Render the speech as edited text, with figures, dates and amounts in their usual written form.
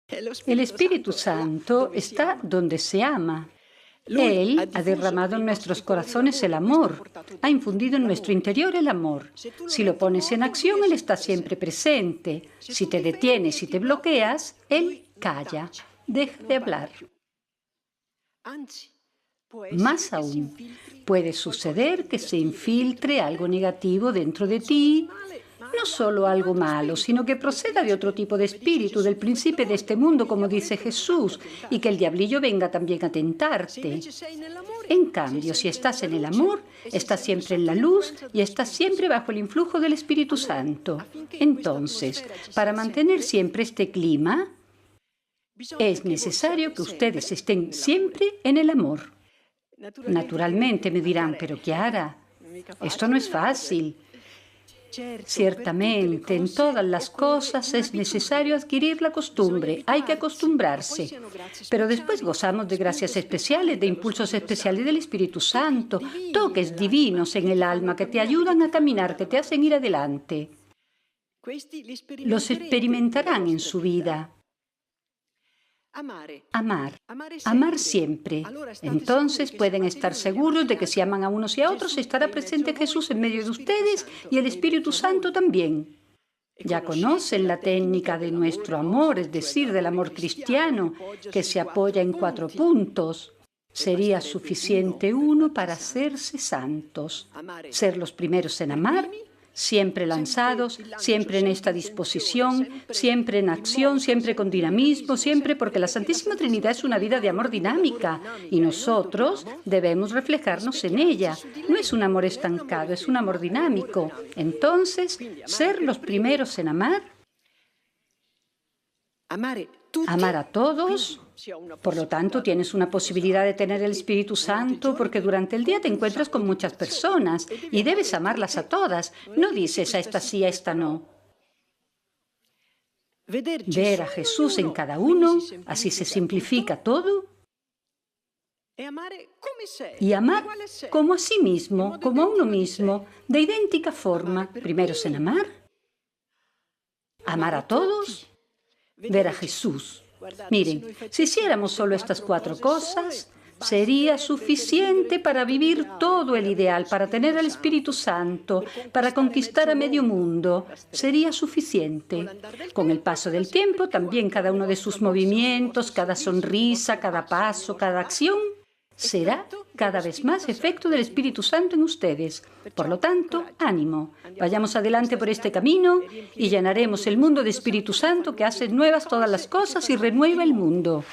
El Espíritu Santo está donde se ama. Él ha derramado en nuestros corazones el amor, ha infundido en nuestro interior el amor. Si lo pones en acción, Él está siempre presente. Si te detienes y te bloqueas, Él calla, deja de hablar. Más aún, puede suceder que se infiltre algo negativo dentro de ti, no solo algo malo, sino que proceda de otro tipo de espíritu, del príncipe de este mundo, como dice Jesús, y que el diablillo venga también a tentarte. En cambio, si estás en el amor, estás siempre en la luz y estás siempre bajo el influjo del Espíritu Santo. Entonces, para mantener siempre este clima, es necesario que ustedes estén siempre en el amor. Naturalmente me dirán, pero Chiara, esto no es fácil. Ciertamente, en todas las cosas es necesario adquirir la costumbre, hay que acostumbrarse. Pero después gozamos de gracias especiales, de impulsos especiales del Espíritu Santo, toques divinos en el alma que te ayudan a caminar, que te hacen ir adelante. Los experimentarán en su vida. Amar siempre. Entonces pueden estar seguros de que si aman a unos y a otros, estará presente Jesús en medio de ustedes y el Espíritu Santo también. Ya conocen la técnica de nuestro amor, es decir, del amor cristiano, que se apoya en 4 puntos. Sería suficiente uno para hacerse santos. Ser los primeros en amar, siempre lanzados, siempre en esta disposición, siempre en acción, siempre con dinamismo, siempre porque la Santísima Trinidad es una vida de amor dinámica y nosotros debemos reflejarnos en ella. No es un amor estancado, es un amor dinámico. Entonces, ser los primeros en amar, amar a todos. Por lo tanto, tienes una posibilidad de tener el Espíritu Santo porque durante el día te encuentras con muchas personas y debes amarlas a todas. No dices a esta sí, a esta no. Ver a Jesús en cada uno, así se simplifica todo. Y amar como a sí mismo, como a uno mismo, de idéntica forma. Primeros en amar, amar a todos, ver a Jesús. Miren, si hiciéramos solo estas 4 cosas, sería suficiente para vivir todo el ideal, para tener al Espíritu Santo, para conquistar a medio mundo. Sería suficiente. Con el paso del tiempo, también cada uno de sus movimientos, cada sonrisa, cada paso, cada acción, será cada vez más efecto del Espíritu Santo en ustedes. Por lo tanto, ánimo. Vayamos adelante por este camino y llenaremos el mundo de Espíritu Santo que hace nuevas todas las cosas y renueva el mundo.